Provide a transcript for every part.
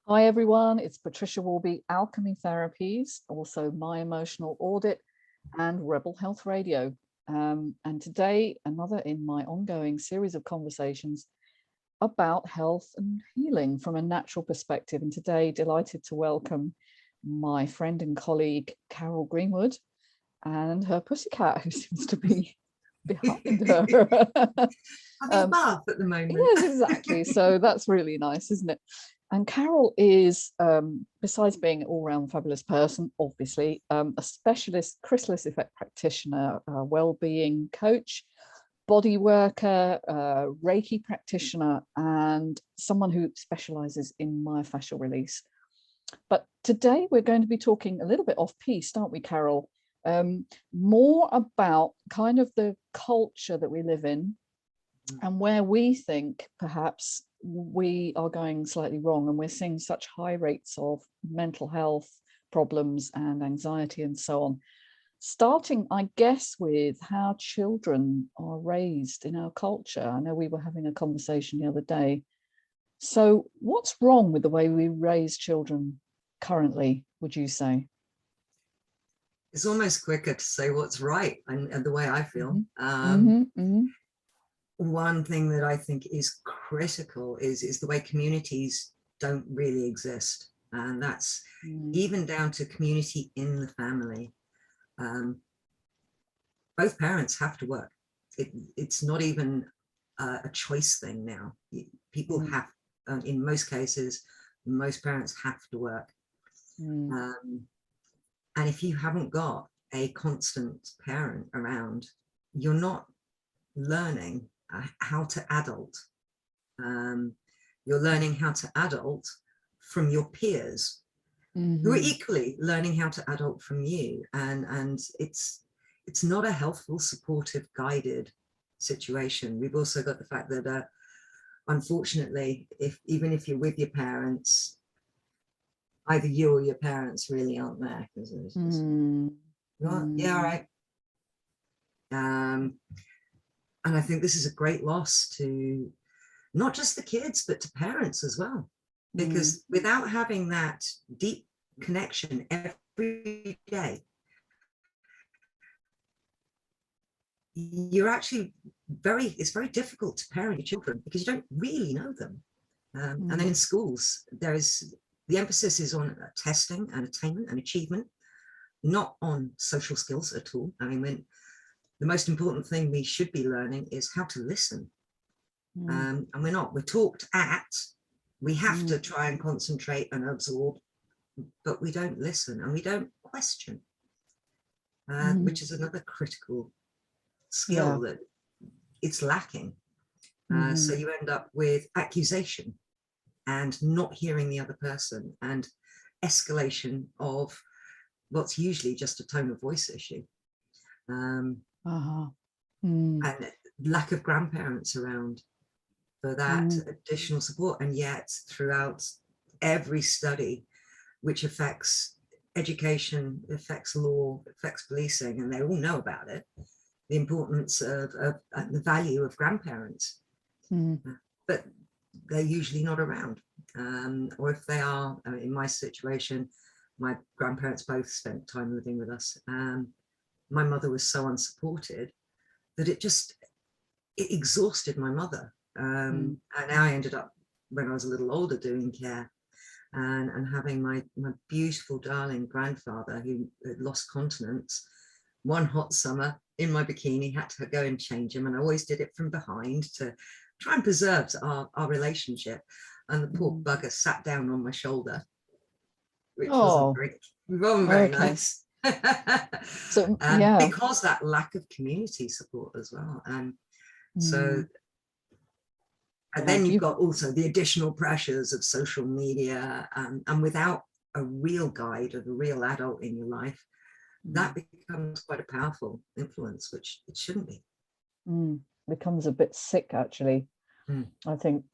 Hi everyone, it's Patricia Warby, Alchemy Therapies, also My Emotional Audit and Rebel Health Radio. And today, another in my ongoing series of conversations about health and healing from a natural perspective. And today, delighted to welcome my friend and colleague, Carol Greenwood, and her pussycat, who seems to be behind her. Having a bath at the moment. Yes, exactly. So that's really nice, isn't it? And Carol is, besides being an all-round fabulous person, obviously, a specialist chrysalis effect practitioner, a well-being coach, body worker, Reiki practitioner, and someone who specializes in myofascial release. But today we're going to be talking a little bit off-piste, aren't we, Carol? More about kind of the culture that we live in and where we think perhaps we are going slightly wrong, and we're seeing such high rates of mental health problems and anxiety and so on. Starting, I guess, with how children are raised in our culture. I know we were having a conversation the other day. So what's wrong with the way we raise children currently, would you say? It's almost quicker to say what's right and the way I feel. One thing that I think is critical is the way communities don't really exist. And that's even down to community in the family. Both parents have to work. It's not even a choice thing now. People have, in most cases, most parents have to work. And if you haven't got a constant parent around, you're not learning how to adult. You're learning how to adult from your peers who are equally learning how to adult from you. And it's not a helpful, supportive, guided situation. We've also got the fact that unfortunately, even if you're with your parents, either you or your parents really aren't there, because it's just, yeah, all right. And I think this is a great loss to not just the kids, but to parents as well. Because without having that deep connection every day, you're actually it's very difficult to parent your children because you don't really know them. And then in schools, the emphasis is on testing and attainment and achievement, not on social skills at all. I mean, when the most important thing we should be learning is how to listen. And we're talked at, we have to try and concentrate and absorb, but we don't listen and we don't question, which is another critical skill that it's lacking. So you end up with accusation and not hearing the other person and escalation of what's usually just a tone of voice issue. And lack of grandparents around for that additional support. And yet throughout every study which affects education, affects law, affects policing, and they all know about it, the importance of the value of grandparents, but they're usually not around. Or if they are, in my situation, my grandparents both spent time living with us. My mother was so unsupported that it exhausted my mother. And I ended up, when I was a little older, doing care and having my beautiful, darling grandfather who had lost continence. One hot summer in my bikini, had to go and change him. And I always did it from behind to try and preserve our relationship. And the poor bugger sat down on my shoulder, which wasn't very nice. So, because that lack of community support as well. So, and then you've got also the additional pressures of social media, and without a real guide of a real adult in your life, that becomes quite a powerful influence, which it shouldn't be. Becomes a bit sick, actually. I think,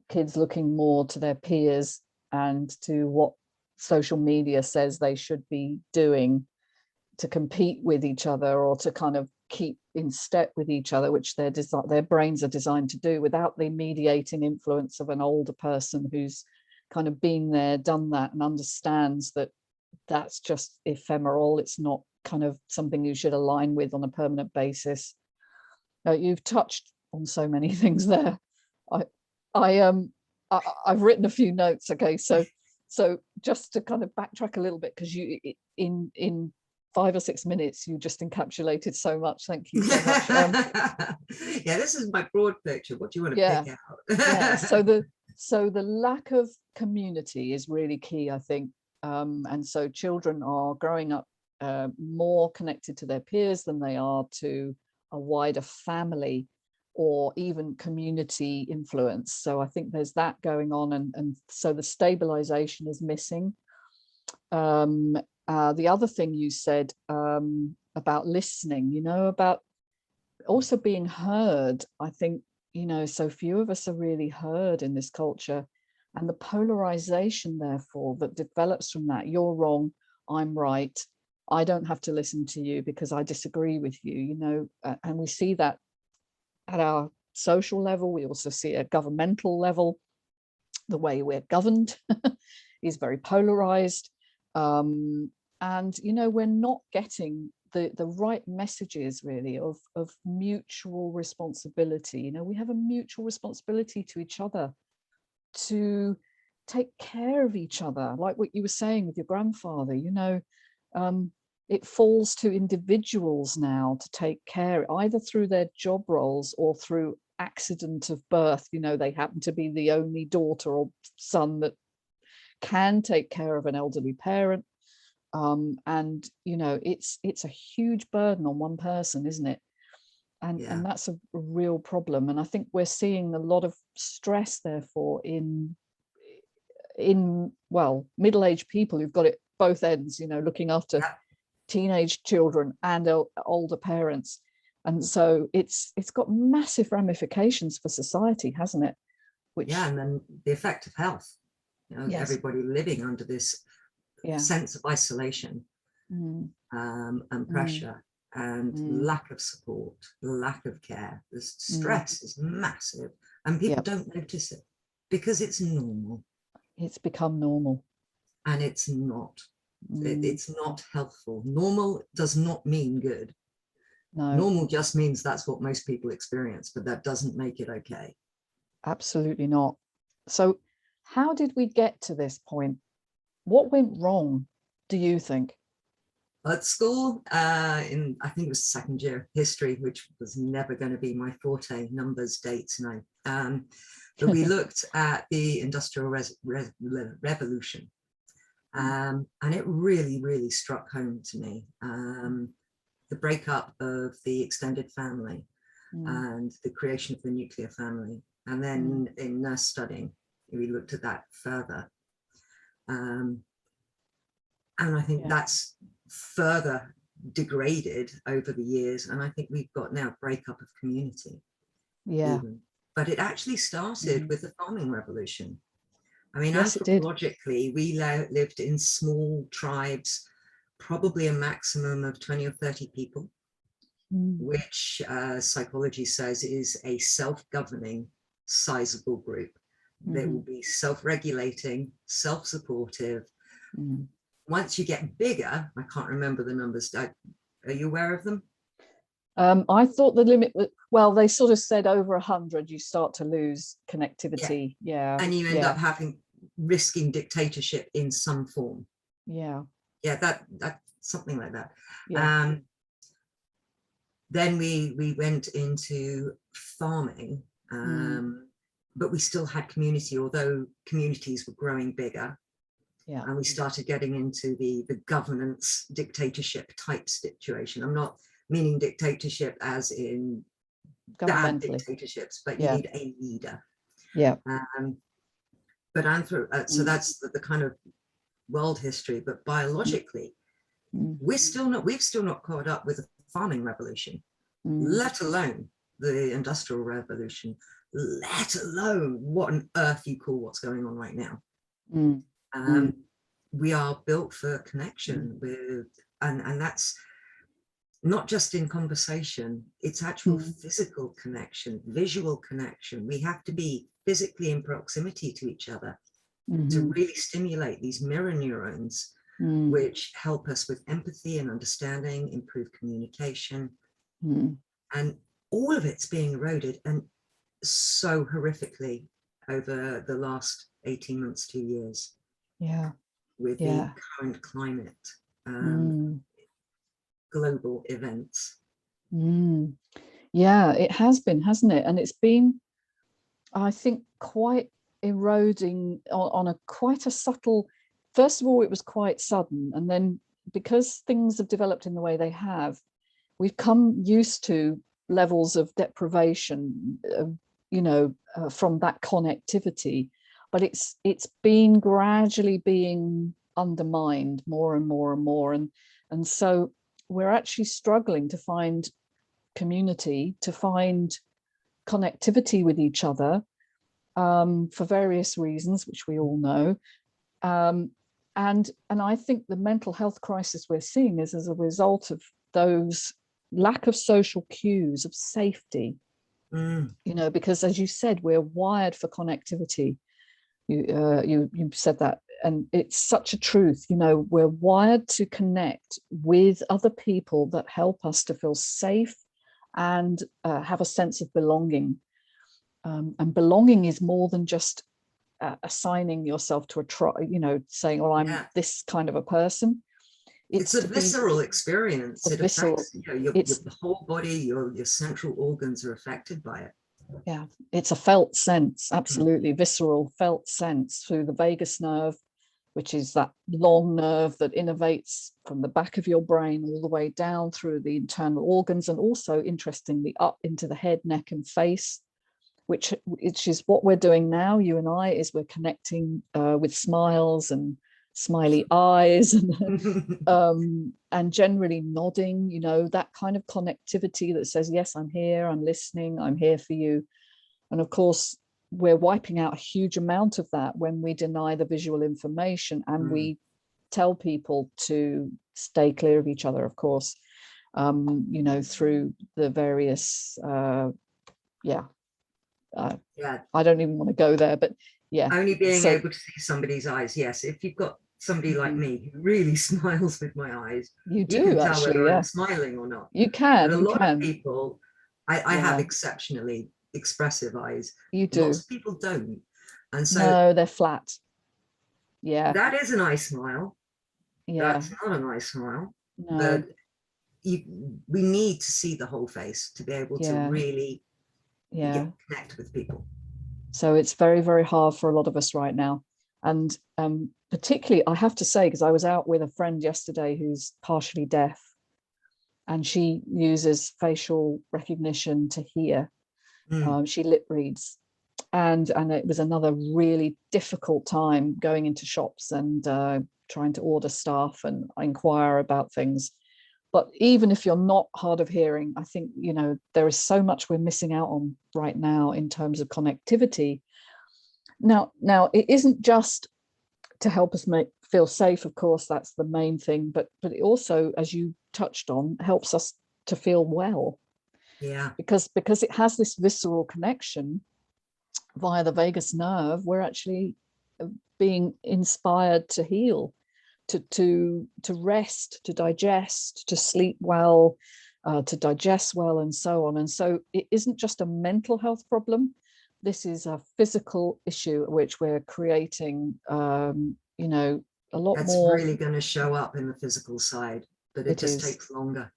kids looking more to their peers and to what social media says they should be doing to compete with each other, or to kind of keep in step with each other, which their brains are designed to do, without the mediating influence of an older person who's kind of been there, done that, and understands that that's just ephemeral. It's not kind of something you should align with on a permanent basis. You've touched on so many things there. I've written a few notes. Okay, so just to kind of backtrack a little bit, because you in 5 or 6 minutes you just encapsulated so much. Thank you so much. Yeah, this is my broad picture. What do you want to pick out? Yeah. So the lack of community is really key, I think. And so children are growing up more connected to their peers than they are to a wider family or even community influence. So I think there's that going on, and so the stabilization is missing. The other thing you said about listening, about also being heard. I think, so few of us are really heard in this culture, and the polarization, therefore, that develops from that. You're wrong, I'm right. I don't have to listen to you because I disagree with you, and we see that at our social level. We also see it at governmental level. The way we're governed is very polarized. And, we're not getting the right messages, really, of mutual responsibility. We have a mutual responsibility to each other to take care of each other, like what you were saying with your grandfather. It falls to individuals now to take care, either through their job roles or through accident of birth. They happen to be the only daughter or son that can take care of an elderly parent. And it's a huge burden on one person, isn't it? And that's a real problem. And I think we're seeing a lot of stress, therefore, in middle-aged people who've got it both ends, looking after teenage children and older parents. And so it's got massive ramifications for society, hasn't it? And then the effect of health, Yes. Everybody living under this sense of isolation and pressure and lack of support, lack of care. The stress is massive, and people don't notice it because it's normal. It's become normal, and it's not. It's not healthful. Normal does not mean good. No. Normal just means that's what most people experience, but that doesn't make it okay. Absolutely not. So how did we get to this point? What went wrong, do you think? At school, in I think it was second year history, which was never going to be my forte, numbers, dates, no. But we looked at the Industrial Revolution. And it really, really struck home to me. The breakup of the extended family and the creation of the nuclear family. And then in nurse studying, we looked at that further. And I think that's further degraded over the years. And I think we've got now breakup of community. Yeah. Even. But it actually started with the farming revolution. I mean, anthropologically, we lived in small tribes, probably a maximum of 20 or 30 people, which psychology says is a self-governing, sizable group. They will be self-regulating, self-supportive. Once you get bigger, I can't remember the numbers. Are you aware of them? I thought the limit was, well, they sort of said over 100, you start to lose connectivity. Yeah. And you end up risking dictatorship in some form. Yeah. Yeah, that something like that. Yeah. Then we went into farming, but we still had community, although communities were growing bigger. Yeah. And we started getting into the governance dictatorship type situation. I'm not meaning dictatorship as in bad dictatorships, but you need a leader. Yeah. But so that's the kind of world history. But biologically, we've still not caught up with the farming revolution, let alone the industrial revolution, let alone what on earth you call what's going on right now. We are built for connection with, and that's not just in conversation, it's actual physical connection, visual connection. We have to be physically in proximity to each other. to Mm-hmm. really stimulate these mirror neurons, Mm. which help us with empathy and understanding, improve communication. Mm. And all of it's being eroded, and so horrifically, over the last 18 months, 2 years, Yeah. with the Yeah. current climate, Mm. global events. Mm. Yeah, it has been, hasn't it? And it's been, I think, quite eroding on a quite a subtle. First of all, it was quite sudden, and then because things have developed in the way they have, we've come used to levels of deprivation, from that connectivity, but it's been gradually being undermined more and more and more, and so we're actually struggling to find community, to find connectivity with each other, for various reasons, which we all know. Um, and I think the mental health crisis we're seeing is as a result of those lack of social cues of safety. Because as you said, we're wired for connectivity. You said that, and it's such a truth. We're wired to connect with other people that help us to feel safe and have a sense of belonging. And belonging is more than just assigning yourself to a tribe, saying, "Oh, I'm this kind of a person." It's a visceral experience. It visceral. affects your whole body. Your central organs are affected by it. Yeah, it's a felt sense, absolutely visceral felt sense through the vagus nerve, which is that long nerve that innervates from the back of your brain all the way down through the internal organs, and also, interestingly, up into the head, neck, and face, which is what we're doing now, you and I, is we're connecting with smiles and smiley eyes and generally nodding, that kind of connectivity that says, yes, I'm here, I'm listening, I'm here for you. And of course, we're wiping out a huge amount of that when we deny the visual information and we tell people to stay clear of each other, of course, through the various, I don't even want to go there, but yeah. Only being able to see somebody's eyes. Yes, if you've got somebody like me who really smiles with my eyes, you can tell actually, whether I'm smiling or not. You can. But a you lot can. of people, I have exceptionally expressive eyes. You do. Lots of people don't, and so no, they're flat. Yeah, that is a nice smile. Yeah, that's not a nice smile. no. But we need to see the whole face to be able to really connect with people. So it's very, very hard for a lot of us right now. And particularly, I have to say, because I was out with a friend yesterday who's partially deaf, and she uses facial recognition to hear. She lip reads. And it was another really difficult time going into shops and trying to order stuff and inquire about things. But even if you're not hard of hearing, I think, there is so much we're missing out on right now in terms of connectivity. Now, it isn't just to help us feel safe, of course, that's the main thing, but it also, as you touched on, helps us to feel well. Yeah. Because it has this visceral connection via the vagus nerve, we're actually being inspired to heal, to rest, to digest, to sleep well, to digest well, and so on. And so it isn't just a mental health problem. This is a physical issue which we're creating, a lot That's more. really going to show up in the physical side, but it just takes longer.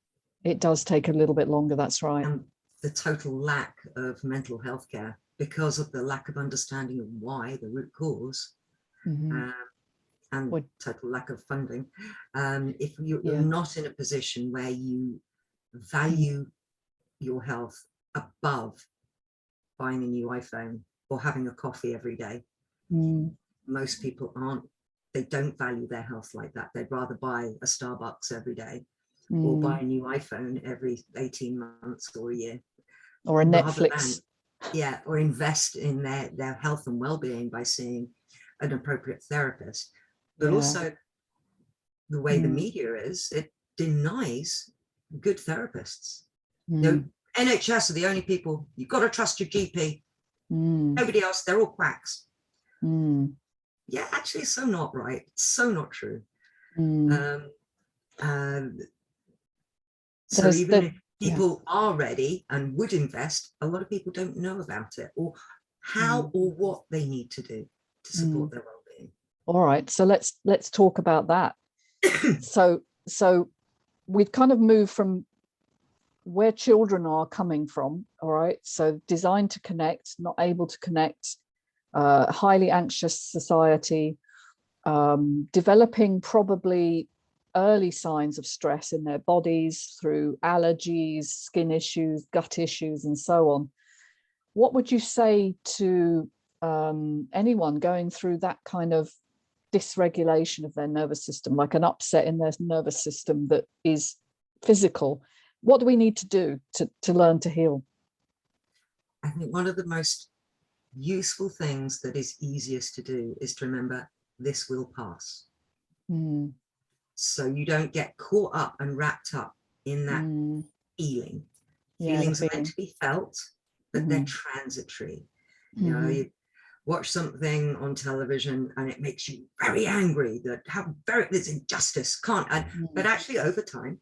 It does take a little bit longer, that's right. And the total lack of mental health care because of the lack of understanding of why, the root cause, and total lack of funding. If you're not in a position where you value your health above buying a new iPhone or having a coffee every day, most people they don't value their health like that. They'd rather buy a Starbucks every day or buy a new iPhone every 18 months or a year. Or a Netflix. Or invest in their health and well-being by seeing an appropriate therapist. But also the way the media is, it denies good therapists. NHS are the only people, you've got to trust your GP. Nobody else, they're all quacks. yeah, actually so not right, so not true. Mm. And so There's even the if yeah. people are ready and would invest, a lot of people don't know about it, or how Mm. or what they need to do to support Mm. their well-being. All right, so let's talk about that. So we've kind of moved from where children are coming from. All right, so designed to connect, not able to connect, highly anxious society, developing probably early signs of stress in their bodies through allergies, skin issues, gut issues, and so on. What would you say to anyone going through that kind of dysregulation of their nervous system, like an upset in their nervous system that is physical? What do we need to do to learn to heal? I think one of the most useful things that is easiest to do is to remember this will pass. Mm, So you don't get caught up and wrapped up in that mm, feeling. yeah, the Feelings are meant feeling. to be felt, but they're Mm-hmm, transitory. You know, mm-hmm, you watch something on television and it makes you very angry that how very there's injustice, but mm, actually over time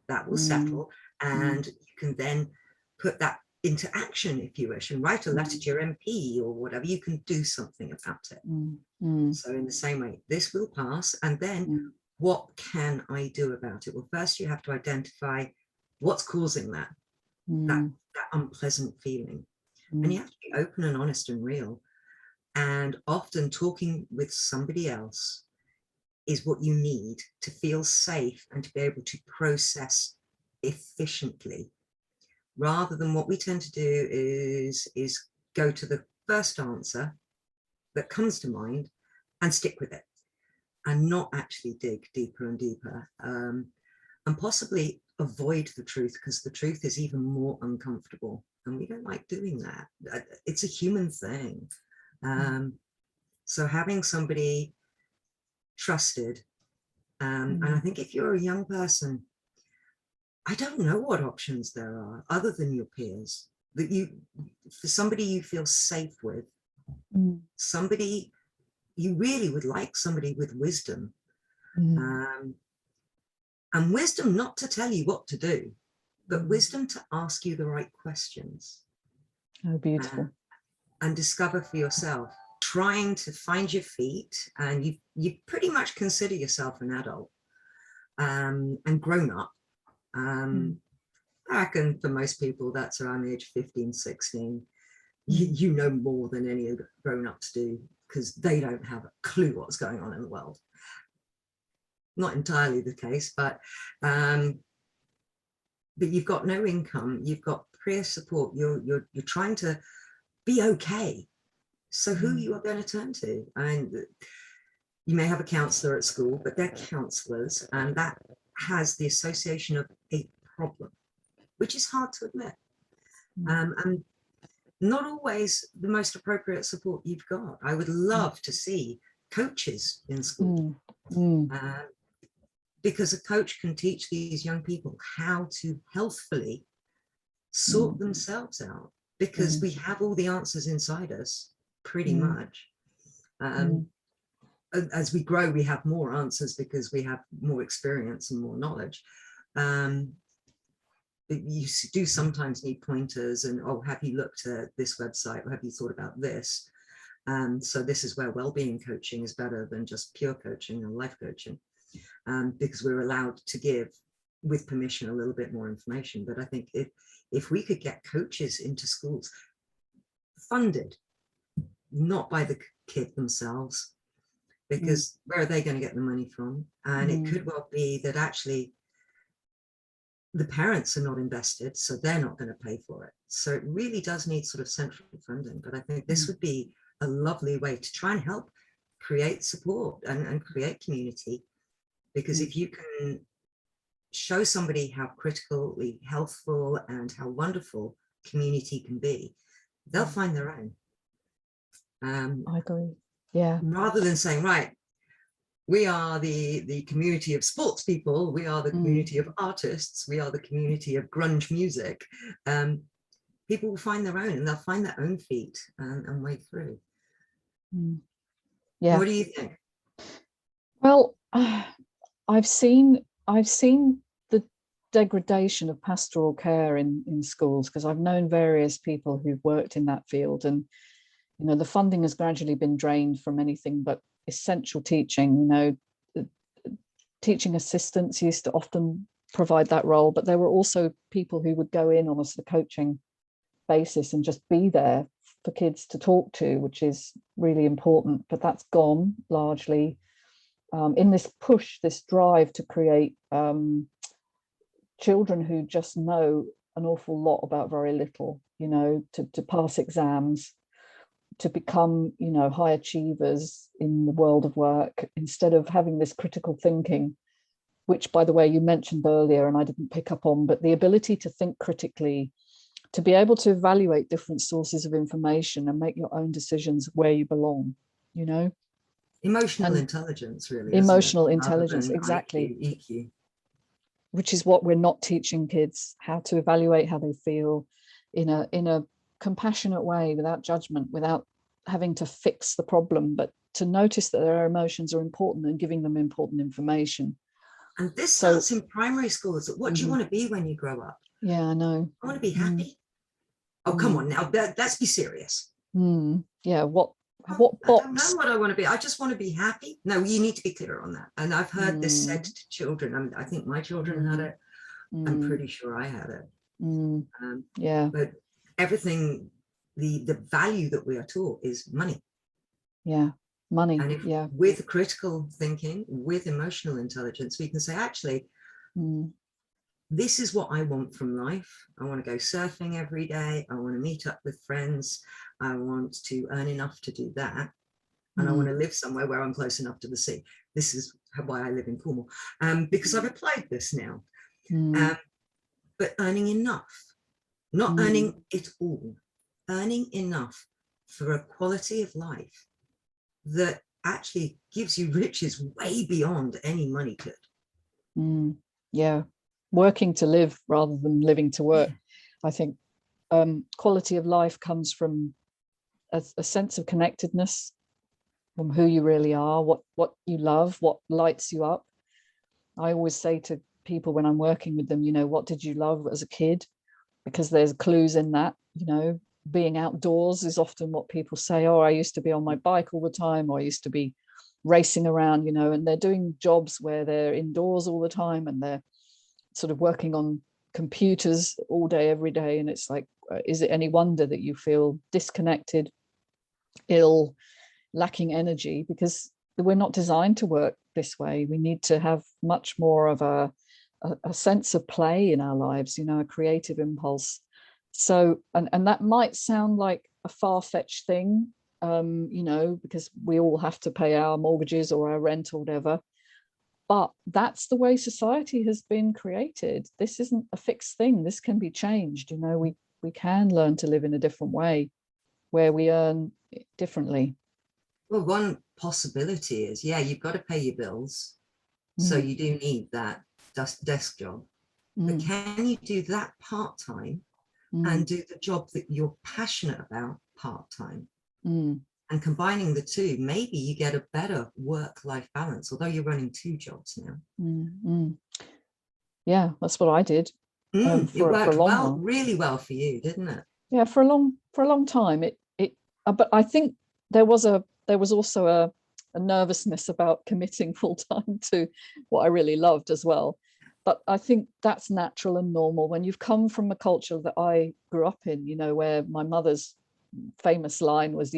that will mm, settle, and you can then put that into action if you wish and write a letter mm, to your MP or whatever. You can do something about it. mm, mm, So in the same way, this will pass, and then mm, what can I do about it? Well, first you have to identify what's causing that mm, unpleasant feeling, and mm, you have to be open and honest and real. And often talking with somebody else is what you need to feel safe and to be able to process efficiently, rather than what we tend to do is go to the first answer that comes to mind and stick with it, and not actually dig deeper and deeper, and possibly avoid the truth, because the truth is even more uncomfortable and we don't like doing that. It's a human thing. um, so having somebody trusted, and I mm, think if you're a young person, I don't know what options there are other than your peers, that you, for somebody you feel safe with, mm, somebody you really would like, somebody with wisdom, mm, um, and wisdom not to tell you what to do, but mm. wisdom to ask you the right questions, Oh, uh, beautiful. and discover for yourself, trying to find your feet. And you pretty much consider yourself an adult, and grown up. Mm, I reckon for most people that's around the age of 15, 16. mm, You know more than any grown-ups do, because they don't have a clue what's going on in the world. Not entirely the case, but you've got no income, you've got peer support, you're trying to be okay. So who mm, you are going to turn to? And you may have a counselor at school, but they're counselors, and that has the association of a problem, which is hard to admit, mm, and not always the most appropriate support you've got. I would love to see coaches in school, mm, mm, uh, because a coach can teach these young people how to healthfully sort mm, themselves out, because mm, we have all the answers inside us pretty mm, much. Um, mm, as we grow, we have more answers because we have more experience and more knowledge. Um, but you do sometimes need pointers, and oh, have you looked at this website, or have you thought about this? So this is where well-being coaching is better than just pure coaching and life coaching, because we're allowed to give, with permission, a little bit more information. But I think if we could get coaches into schools, funded not by the kid themselves, mm, because where are they going to get the money from? And it mm, could well be that actually the parents are not invested, so they're not going to pay for it. So it really does need sort of central funding. But I think this mm, would be a lovely way to try and help create support and create community. Because mm, if you can show somebody how critically healthful and how wonderful community can be, they'll mm. find their own. I agree. Yeah. Rather than saying, right, we are the community of sports people, we are the Mm, community of artists, we are the community of grunge music. People will find their own, and they'll find their own feet and way through. mm. Yeah. What do you think? Well, I've seen the degradation of pastoral care in schools, because I've known various people who've worked in that field, and the funding has gradually been drained from anything but essential teaching. Teaching assistants used to often provide that role, but there were also people who would go in on a sort of coaching basis and just be there for kids to talk to, which is really important. But that's gone largely in this push, this drive to create children who just know an awful lot about very little, to pass exams, to become, high achievers in the world of work, instead of having this critical thinking, which, by the way, you mentioned earlier and I didn't pick up on, but the ability to think critically, to be able to evaluate different sources of information and make your own decisions where you belong, Emotional and intelligence, really, isn't it? emotional Rather intelligence, than exactly, IQ, EQ. which is what we're not teaching kids, how to evaluate how they feel in a compassionate way, without judgment, without having to fix the problem, but to notice that their emotions are important and giving them important information. And this starts in primary schools. What do you want to be when you grow up? Yeah, I know. I want to be happy. Oh, come on now, let's be serious. Yeah, what I box? don't know what I want to be. I just want to be happy. No, you need to be clear on that. And I've heard this said to children. I think my children had it. I'm pretty sure I had it. Yeah. But everything, the value that we are taught is money. Yeah, money. And if with critical thinking, with emotional intelligence, we can say, actually, this is what I want from life. I want to go surfing every day. I want to meet up with friends. I want to earn enough to do that. And I want to live somewhere where I'm close enough to the sea. This is why I live in Cornwall, because I've applied this now. But earning enough, not earning it all, earning enough for a quality of life that actually gives you riches way beyond any money could. Yeah, working to live rather than living to work. I think quality of life comes from a sense of connectedness, from who you really are, what you love, what lights you up. I always say to people when I'm working with them, what did you love as a kid? Because there's clues in that. Being outdoors is often what people say. Oh, I used to be on my bike all the time, or I used to be racing around, and they're doing jobs where they're indoors all the time and they're sort of working on computers all day, every day. And it's like, is it any wonder that you feel disconnected, ill, lacking energy? Because we're not designed to work this way. We need to have much more of a sense of play in our lives, a creative impulse. So, and that might sound like a far-fetched thing, because we all have to pay our mortgages or our rent or whatever. But that's the way society has been created. This isn't a fixed thing. This can be changed. We can learn to live in a different way, where we earn differently. Well, one possibility is, you've got to pay your bills. So you do need that desk job. But can you do that part-time and do the job that you're passionate about part-time? And combining the two, maybe you get a better work-life balance, although you're running two jobs now. Yeah, that's what I did. It worked really well for you, didn't it? Yeah, for a long time. But I think there was also a nervousness about committing full time to what I really loved as well. But I think that's natural and normal when you've come from a culture that I grew up in, where my mother's famous line was,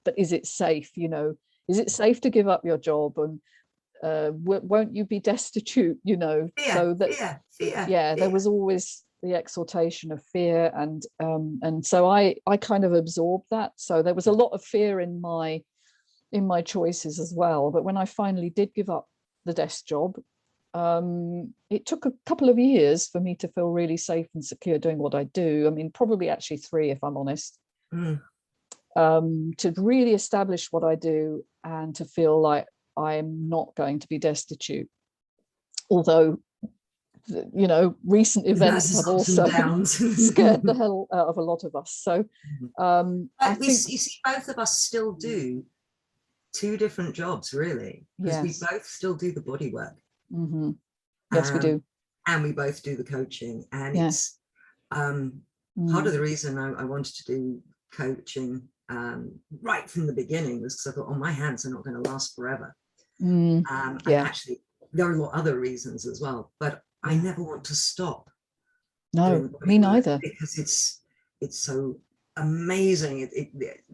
but is it safe? Is it safe to give up your job? And won't you be destitute? So that there was always the exaltation of fear, and so I kind of absorbed that. So there was a lot of fear in my choices as well. But when I finally did give up the desk job, it took a couple of years for me to feel really safe and secure doing what I do. I mean, probably actually 3, if I'm honest. To really establish what I do and to feel like I'm not going to be destitute. Although, recent events have also scared the hell out of a lot of us. So I think you see, both of us still do two different jobs, really, because we Yes. both still do the body work. Yes, we do. And we both do the coaching. And Yeah. it's part of the reason I wanted to do coaching right from the beginning was because I thought, oh, my hands are not going to last forever. And actually, there are other reasons as well, but I never want to stop. No, me neither. Because it's so amazing,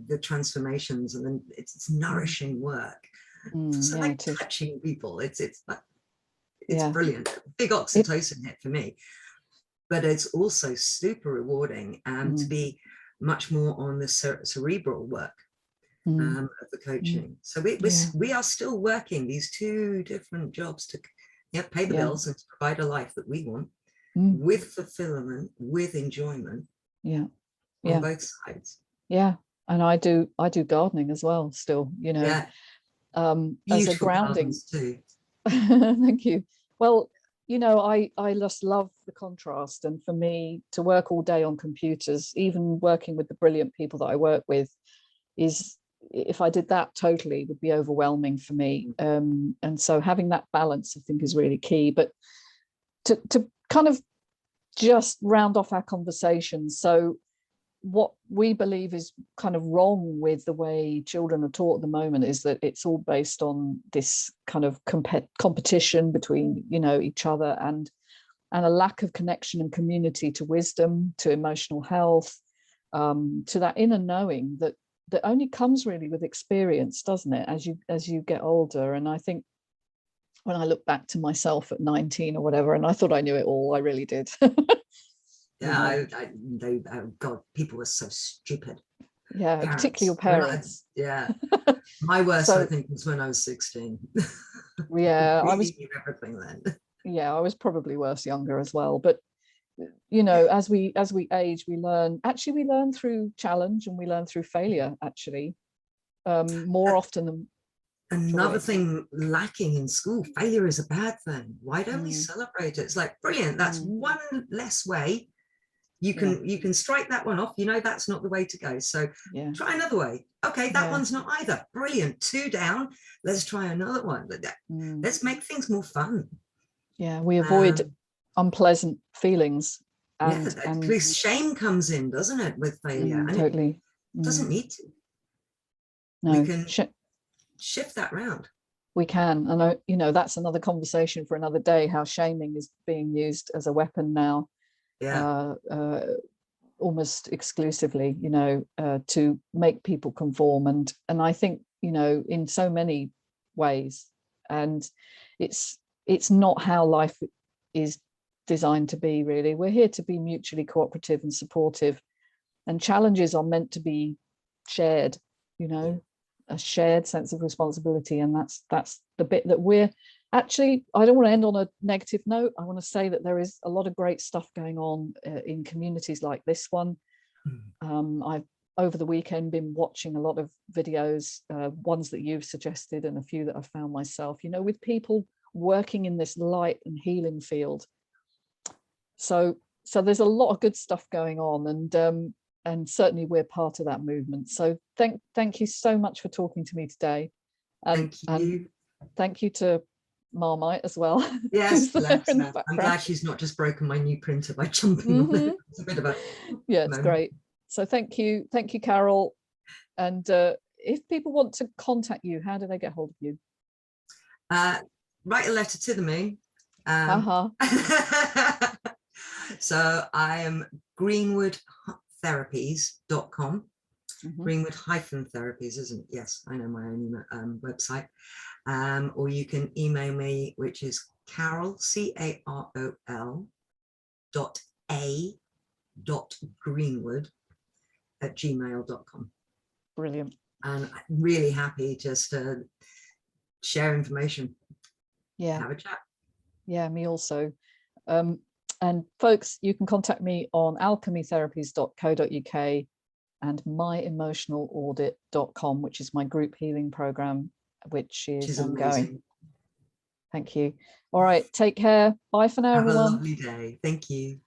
the transformations, and then it's nourishing work. So like touching people, it's brilliant. Big oxytocin hit for me, but it's also super rewarding to be much more on the cerebral work of the coaching. So we are still working these two different jobs to pay the bills and to provide a life that we want, with fulfillment, with enjoyment, on both sides. And I do gardening as well still, you know. As a grounding too. Thank you. Well, you know, I just love the contrast, and for me to work all day on computers, even working with the brilliant people that I work with, is, if I did that totally, would be overwhelming for me. And so having that balance, I think, is really key. But to kind of just round off our conversation, so what we believe is kind of wrong with the way children are taught at the moment is that it's all based on this kind of competition between, you know, each other, and a lack of connection and community to wisdom, to emotional health, to that inner knowing that only comes really with experience, doesn't it, as you get older. And I think when I look back to myself at 19 or whatever, and I thought I knew it all, I really did. Yeah, God, people were so stupid. Yeah, parents. Particularly your parents. My worst, I think, was when I was 16. Yeah, I was everything then. Yeah, I was probably worse younger as well. But you know, as we age, we learn. Actually, we learn through challenge, and we learn through failure. Actually, more often than. Another thing lacking in school, failure is a bad thing. Why don't we celebrate it? It's like, brilliant. That's one less way. You can strike that one off. You know, that's not the way to go. So try another way. Okay, that one's not either. Brilliant. 2 down. Let's try another one. Let's make things more fun. Yeah, we avoid unpleasant feelings. And shame comes in, doesn't it, with failure? Totally. It doesn't need to. No, we can shift that round. We can. And you know, that's another conversation for another day, how shaming is being used as a weapon now. Almost exclusively, you know, to make people conform, and I think, you know, in so many ways, and it's not how life is designed to be, really. We're here to be mutually cooperative and supportive, and challenges are meant to be shared, you know, a shared sense of responsibility. And that's the bit that we're actually, I don't want to end on a negative note. I want to say that there is a lot of great stuff going on in communities like this one. I've, over the weekend, been watching a lot of videos, ones that you've suggested and a few that I've found myself, you know, with people working in this light and healing field. So there's a lot of good stuff going on, and certainly we're part of that movement. So thank you so much for talking to me today. Thank you. And thank you to Marmite as well. Yes, I'm glad she's not just broken my new printer by jumping on it. It's a bit of a it's great. So thank you, Carol. And if people want to contact you, how do they get hold of you? Write a letter to the moon. So I am greenwoodtherapies.com. Greenwood-therapies isn't, yes, I know my own website. Or you can email me, which is Carol, CAROL .a.greenwood@gmail.com. Brilliant. And I'm really happy just to share information. Have a chat. Yeah, me also. And folks, you can contact me on alchemytherapies.co.uk and myemotionalaudit.com, which is my group healing program, which is ongoing. Amazing. Thank you. All right, take care. Bye for now, everyone. Have a lovely day. Thank you.